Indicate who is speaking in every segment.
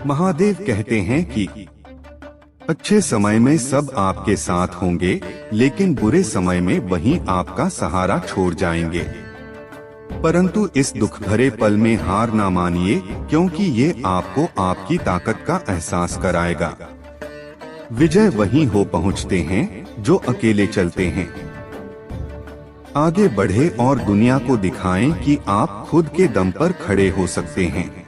Speaker 1: महादेव कहते हैं कि अच्छे समय में सब आपके साथ होंगे, लेकिन बुरे समय में वही आपका सहारा छोड़ जाएंगे। परंतु इस दुख भरे पल में हार ना मानिए, क्योंकि ये आपको आपकी ताकत का एहसास कराएगा। विजय वही हो पहुँचते हैं जो अकेले चलते हैं। आगे बढ़े और दुनिया को दिखाएं कि आप खुद के दम पर खड़े हो सकते हैं।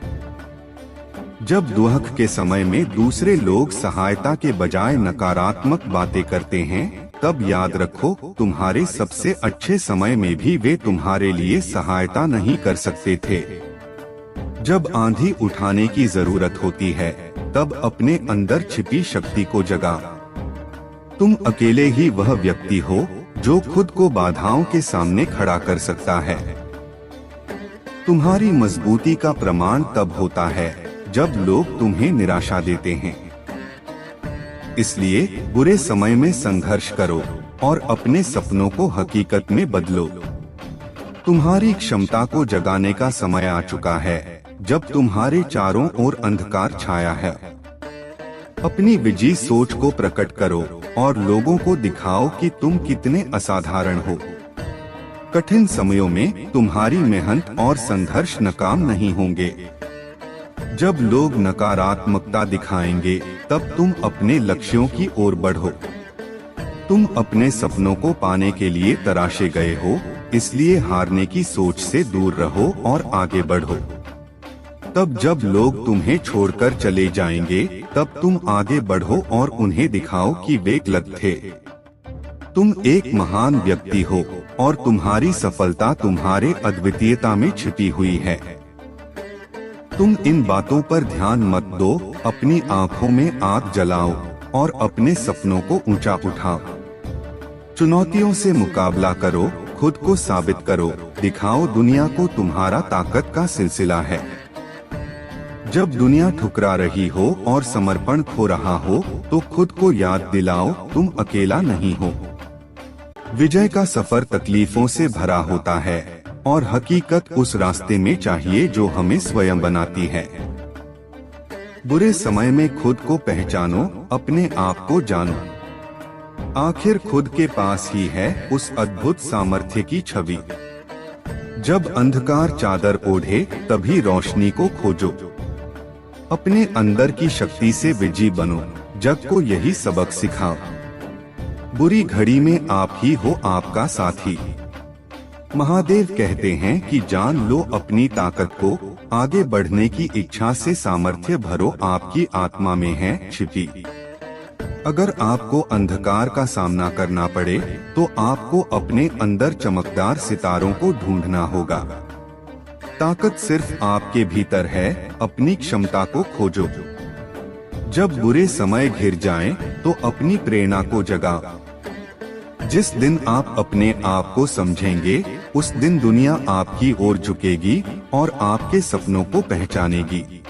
Speaker 1: जब दुख के समय में दूसरे लोग सहायता के बजाय नकारात्मक बातें करते हैं, तब याद रखो तुम्हारे सबसे अच्छे समय में भी वे तुम्हारे लिए सहायता नहीं कर सकते थे। जब आंधी उठाने की जरूरत होती है, तब अपने अंदर छिपी शक्ति को जगा। तुम अकेले ही वह व्यक्ति हो जो खुद को बाधाओं के सामने खड़ा कर सकता है। तुम्हारी मजबूती का प्रमाण तब होता है जब लोग तुम्हें निराशा देते हैं। इसलिए बुरे समय में संघर्ष करो और अपने सपनों को हकीकत में बदलो। तुम्हारी क्षमता को जगाने का समय आ चुका है, जब तुम्हारे चारों ओर अंधकार छाया है। अपनी विजयी सोच को प्रकट करो और लोगों को दिखाओ कि तुम कितने असाधारण हो। कठिन समयों में तुम्हारी मेहनत और संघर्ष नाकाम नहीं होंगे। जब लोग नकारात्मकता दिखाएंगे, तब तुम अपने लक्ष्यों की ओर बढ़ो। तुम अपने सपनों को पाने के लिए तराशे गए हो, इसलिए हारने की सोच से दूर रहो और आगे बढ़ो। तब जब लोग तुम्हें छोड़कर चले जाएंगे, तब तुम आगे बढ़ो और उन्हें दिखाओ कि वे गलत थे। तुम एक महान व्यक्ति हो और तुम्हारी सफलता तुम्हारे अद्वितीयता में छिपी हुई है। तुम इन बातों पर ध्यान मत दो, अपनी आंखों में आग जलाओ और अपने सपनों को ऊंचा उठाओ। चुनौतियों से मुकाबला करो, खुद को साबित करो, दिखाओ दुनिया को तुम्हारा ताकत का सिलसिला है। जब दुनिया ठुकरा रही हो और समर्पण खो रहा हो, तो खुद को याद दिलाओ तुम अकेला नहीं हो। विजय का सफर तकलीफों से भरा होता है और हकीकत उस रास्ते में चाहिए जो हमें स्वयं बनाती है। बुरे समय में खुद को पहचानो, अपने आप को जानो। आखिर खुद के पास ही है उस अद्भुत सामर्थ्य की छवि। जब अंधकार चादर ओढ़े, तभी रोशनी को खोजो। अपने अंदर की शक्ति से विजयी बनो, जग को यही सबक सिखाओ। बुरी घड़ी में आप ही हो आपका साथी। महादेव कहते हैं कि जान लो अपनी ताकत को, आगे बढ़ने की इच्छा से सामर्थ्य भरो आपकी आत्मा में है छिपी। अगर आपको अंधकार का सामना करना पड़े, तो आपको अपने अंदर चमकदार सितारों को ढूंढना होगा। ताकत सिर्फ आपके भीतर है, अपनी क्षमता को खोजो। जब बुरे समय घिर जाएं, तो अपनी प्रेरणा को जगाओ। जिस दिन आप अपने आप को समझेंगे, उस दिन दुनिया आपकी ओर झुकेगी और आपके सपनों को पहचानेगी।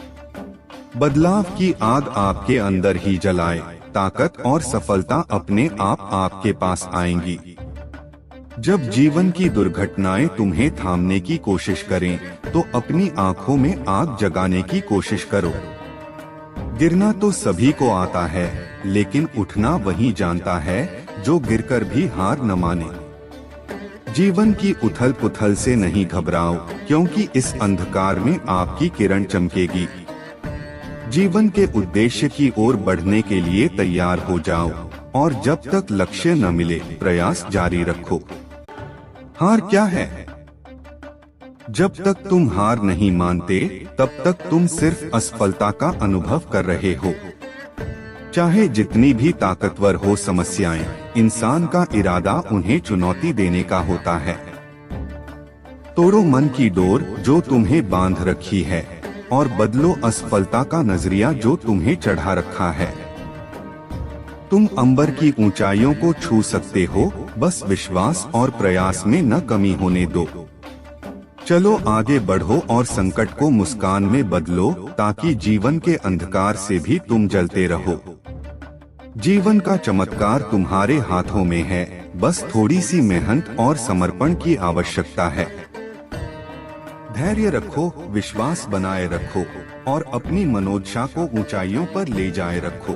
Speaker 1: बदलाव की आग आपके अंदर ही जलाए, ताकत और सफलता अपने आप आपके पास आएंगी। जब जीवन की दुर्घटनाएं तुम्हें थामने की कोशिश करें, तो अपनी आंखों में आग जगाने की कोशिश करो। गिरना तो सभी को आता है, लेकिन उठना वही जानता है जो गिरकर भी हार न माने। जीवन की उथल पुथल से नहीं घबराओ, क्योंकि इस अंधकार में आपकी किरण चमकेगी। जीवन के उद्देश्य की ओर बढ़ने के लिए तैयार हो जाओ और जब तक लक्ष्य न मिले, प्रयास जारी रखो। हार क्या है? जब तक तुम हार नहीं मानते, तब तक तुम सिर्फ असफलता का अनुभव कर रहे हो। चाहे जितनी भी ताकतवर हो समस्याएं, इंसान का इरादा उन्हें चुनौती देने का होता है। तोड़ो मन की डोर जो तुम्हें बांध रखी है और बदलो असफलता का नजरिया जो तुम्हें चढ़ा रखा है। तुम अंबर की ऊंचाइयों को छू सकते हो, बस विश्वास और प्रयास में न कमी होने दो। चलो आगे बढ़ो और संकट को मुस्कान में बदलो, ताकि जीवन के अंधकार से भी तुम जलते रहो। जीवन का चमत्कार तुम्हारे हाथों में है, बस थोड़ी सी मेहनत और समर्पण की आवश्यकता है। धैर्य रखो, विश्वास बनाए रखो और अपनी मनोदशा को ऊंचाइयों पर ले जाए रखो,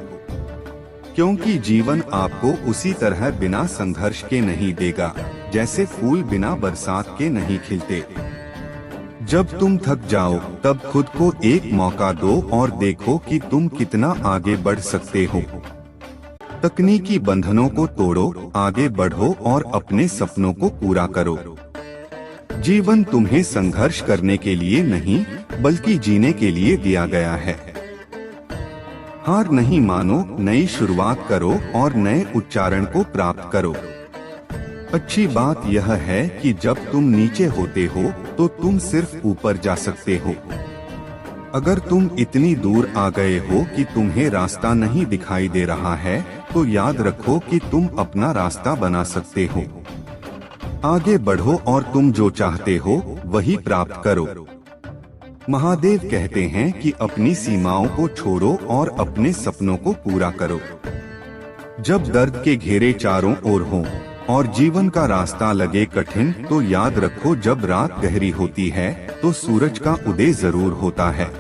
Speaker 1: क्योंकि जीवन आपको उसी तरह बिना संघर्ष के नहीं देगा जैसे फूल बिना बरसात के नहीं खिलते। जब तुम थक जाओ तब खुद को एक मौका दो और देखो कि तुम कितना आगे बढ़ सकते हो। तकनीकी बंधनों को तोड़ो, आगे बढ़ो और अपने सपनों को पूरा करो। जीवन तुम्हें संघर्ष करने के लिए नहीं बल्कि जीने के लिए दिया गया है। हार नहीं मानो, नई शुरुआत करो और नए उच्चारण को प्राप्त करो। अच्छी बात यह है कि जब तुम नीचे होते हो तो तुम सिर्फ ऊपर जा सकते हो। अगर तुम इतनी दूर आ गए हो कि तुम्हें रास्ता नहीं दिखाई दे रहा है तो याद रखो कि तुम अपना रास्ता बना सकते हो। आगे बढ़ो और तुम जो चाहते हो वही प्राप्त करो। महादेव कहते हैं कि अपनी सीमाओं को छोड़ो और अपने सपनों को पूरा करो। जब दर्द के घेरे चारों ओर हों और जीवन का रास्ता लगे कठिन तो याद रखो, जब रात गहरी होती है तो सूरज का उदय जरूर होता है।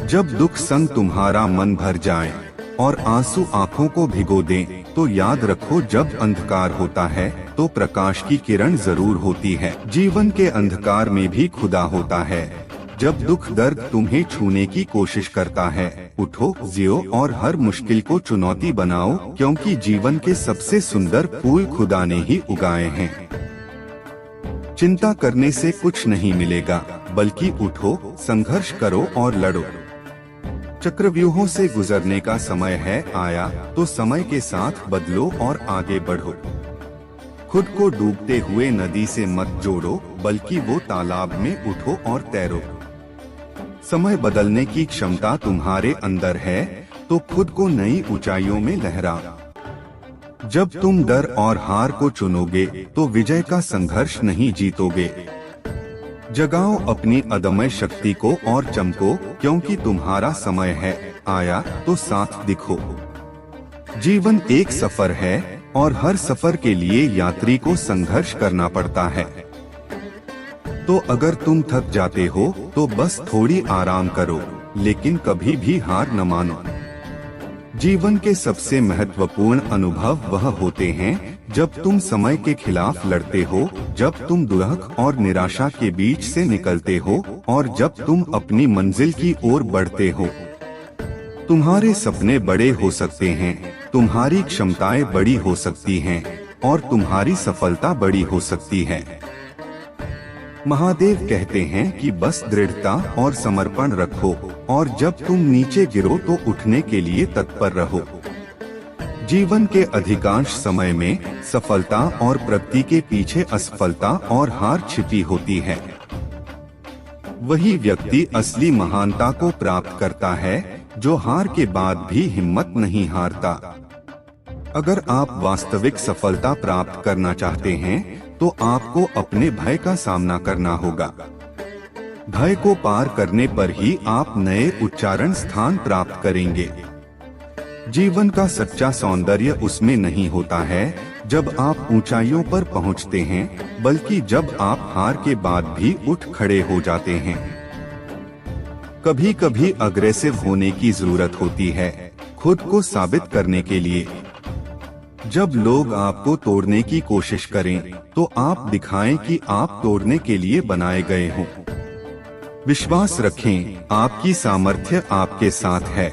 Speaker 1: जब दुख संग तुम्हारा मन भर जाए और आंसू आंखों को भिगो दें तो याद रखो, जब अंधकार होता है तो प्रकाश की किरण जरूर होती है। जीवन के अंधकार में भी खुदा होता है। जब दुख दर्द तुम्हें छूने की कोशिश करता है, उठो, जियो और हर मुश्किल को चुनौती बनाओ, क्योंकि जीवन के सबसे सुंदर फूल खुदा ने ही उगाए हैं। चिंता करने से कुछ नहीं मिलेगा, बल्कि उठो, संघर्ष करो और लड़ो। चक्रव्यूहों से गुजरने का समय है आया, तो समय के साथ बदलो और आगे बढ़ो। खुद को डूबते हुए नदी से मत जोड़ो, बल्कि वो तालाब में उठो और तैरो। समय बदलने की क्षमता तुम्हारे अंदर है, तो खुद को नई ऊंचाइयों में लहरा। जब तुम डर और हार को चुनोगे तो विजय का संघर्ष नहीं जीतोगे। जगाओ अपनी अदम्य शक्ति को और चमको, क्योंकि तुम्हारा समय है आया, तो साथ दिखो। जीवन एक सफर है और हर सफर के लिए यात्री को संघर्ष करना पड़ता है। तो अगर तुम थक जाते हो तो बस थोड़ी आराम करो, लेकिन कभी भी हार न मानो। जीवन के सबसे महत्वपूर्ण अनुभव वह होते हैं जब तुम समय के खिलाफ लड़ते हो, जब तुम दुख और निराशा के बीच से निकलते हो और जब तुम अपनी मंजिल की ओर बढ़ते हो। तुम्हारे सपने बड़े हो सकते हैं, तुम्हारी क्षमताएं बड़ी हो सकती हैं और तुम्हारी सफलता बड़ी हो सकती है। महादेव कहते हैं कि बस दृढ़ता और समर्पण रखो और जब तुम नीचे गिरो तो उठने के लिए तत्पर रहो। जीवन के अधिकांश समय में सफलता और प्रगति के पीछे असफलता और हार छिपी होती है। वही व्यक्ति असली महानता को प्राप्त करता है जो हार के बाद भी हिम्मत नहीं हारता। अगर आप वास्तविक सफलता प्राप्त करना चाहते हैं तो आपको अपने भय का सामना करना होगा। भय को पार करने पर ही आप नए उच्चारण स्थान प्राप्त करेंगे। जीवन का सच्चा सौंदर्य उसमें नहीं होता है जब आप ऊंचाइयों पर पहुंचते हैं, बल्कि जब आप हार के बाद भी उठ खड़े हो जाते हैं। कभी कभी अग्रेसिव होने की जरूरत होती है, खुद को साबित करने के लिए। जब लोग आपको तोड़ने की कोशिश करें तो आप दिखाएं कि आप तोड़ने के लिए बनाए गए हों। विश्वास रखें, आपकी सामर्थ्य आपके साथ है।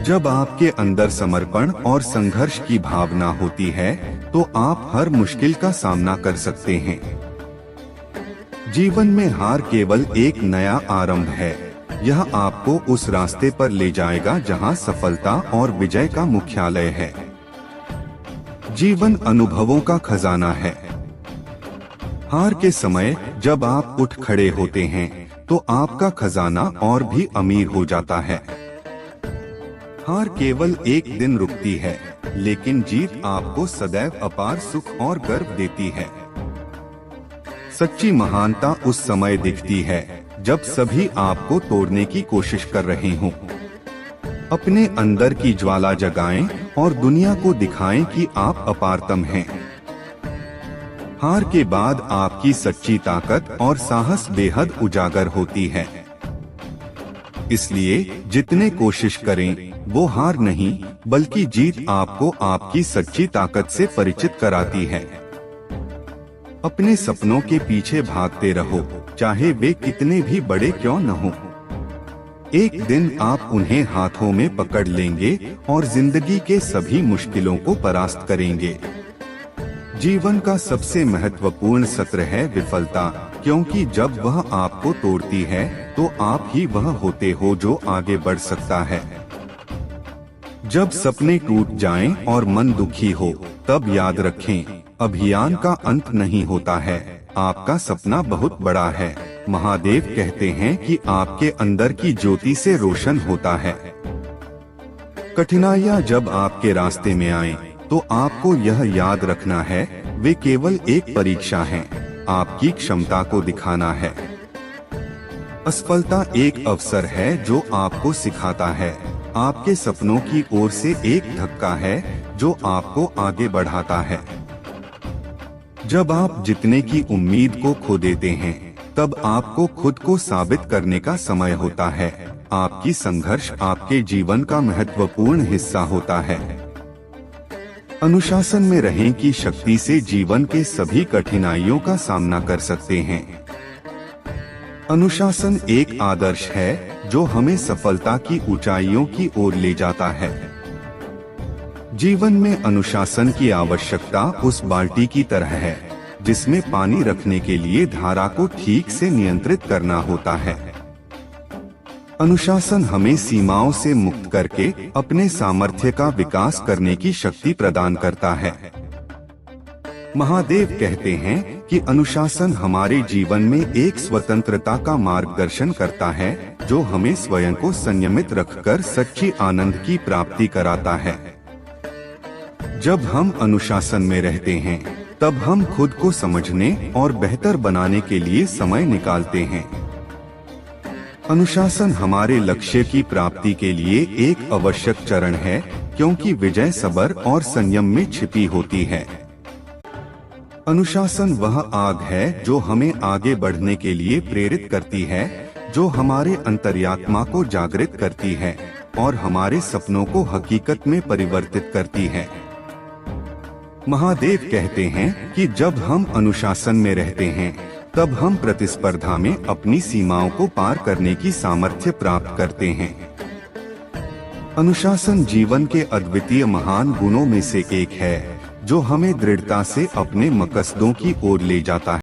Speaker 1: जब आपके अंदर समर्पण और संघर्ष की भावना होती है तो आप हर मुश्किल का सामना कर सकते हैं। जीवन में हार केवल एक नया आरंभ है। यह आपको उस रास्ते पर ले जाएगा जहां सफलता और विजय का मुख्यालय है। जीवन अनुभवों का खजाना है। हार के समय जब आप उठ खड़े होते हैं तो आपका खजाना और भी अमीर हो जाता है। हार केवल एक दिन रुकती है, लेकिन जीत आपको सदैव अपार सुख और गर्व देती है। सच्ची महानता उस समय दिखती है जब सभी आपको तोड़ने की कोशिश कर रहे हों। अपने अंदर की ज्वाला जगाएं और दुनिया को दिखाएं कि आप अपारतम हैं। हार के बाद आपकी सच्ची ताकत और साहस बेहद उजागर होती है। इसलिए जितने कोशिश करें वो हार नहीं बल्कि जीत आपको आपकी सच्ची ताकत से परिचित कराती है। अपने सपनों के पीछे भागते रहो, चाहे वे कितने भी बड़े क्यों न हो। एक दिन आप उन्हें हाथों में पकड़ लेंगे और जिंदगी के सभी मुश्किलों को परास्त करेंगे। जीवन का सबसे महत्वपूर्ण सत्र है विफलता, क्योंकि जब वह आपको तोड़ती है तो आप ही वह होते हो जो आगे बढ़ सकता है। जब सपने टूट जाएं और मन दुखी हो, तब याद रखें, अभियान का अंत नहीं होता है, आपका सपना बहुत बड़ा है। महादेव कहते हैं कि आपके अंदर की ज्योति से रोशन होता है। कठिनाइयां जब आपके रास्ते में आएं, तो आपको यह याद रखना है, वे केवल एक परीक्षा है, आपकी क्षमता को दिखाना है। असफलता एक अवसर है जो आपको सिखाता है, आपके सपनों की ओर से एक धक्का है जो आपको आगे बढ़ाता है। जब आप जीतने की उम्मीद को खो देते हैं, तब आपको खुद को साबित करने का समय होता है। आपकी संघर्ष आपके जीवन का महत्वपूर्ण हिस्सा होता है। अनुशासन में रहें कि शक्ति से जीवन के सभी कठिनाइयों का सामना कर सकते हैं। अनुशासन एक आदर्श है जो हमें सफलता की ऊंचाइयों की ओर ले जाता है। जीवन में अनुशासन की आवश्यकता उस बाल्टी की तरह है जिसमें पानी रखने के लिए धारा को ठीक से नियंत्रित करना होता है। अनुशासन हमें सीमाओं से मुक्त करके अपने सामर्थ्य का विकास करने की शक्ति प्रदान करता है। महादेव कहते हैं कि अनुशासन हमारे जीवन में एक स्वतंत्रता का मार्गदर्शन करता है जो हमें स्वयं को संयमित रखकर सच्ची आनंद की प्राप्ति कराता है। जब हम अनुशासन में रहते हैं, तब हम खुद को समझने और बेहतर बनाने के लिए समय निकालते हैं। अनुशासन हमारे लक्ष्य की प्राप्ति के लिए एक आवश्यक चरण है, क्योंकि विजय सब्र और संयम में छिपी होती है। अनुशासन वह आग है जो हमें आगे बढ़ने के लिए प्रेरित करती है, जो हमारे अंतर्यात्मा को जागृत करती है और हमारे सपनों को हकीकत में परिवर्तित करती है। महादेव कहते हैं कि जब हम अनुशासन में रहते हैं, तब हम प्रतिस्पर्धा में अपनी सीमाओं को पार करने की सामर्थ्य प्राप्त करते हैं। अनुशासन जीवन के अद्वितीय महान गुणों में से एक है, जो हमें दृढ़ता से अपने मकसदों की ओर ले जाता है।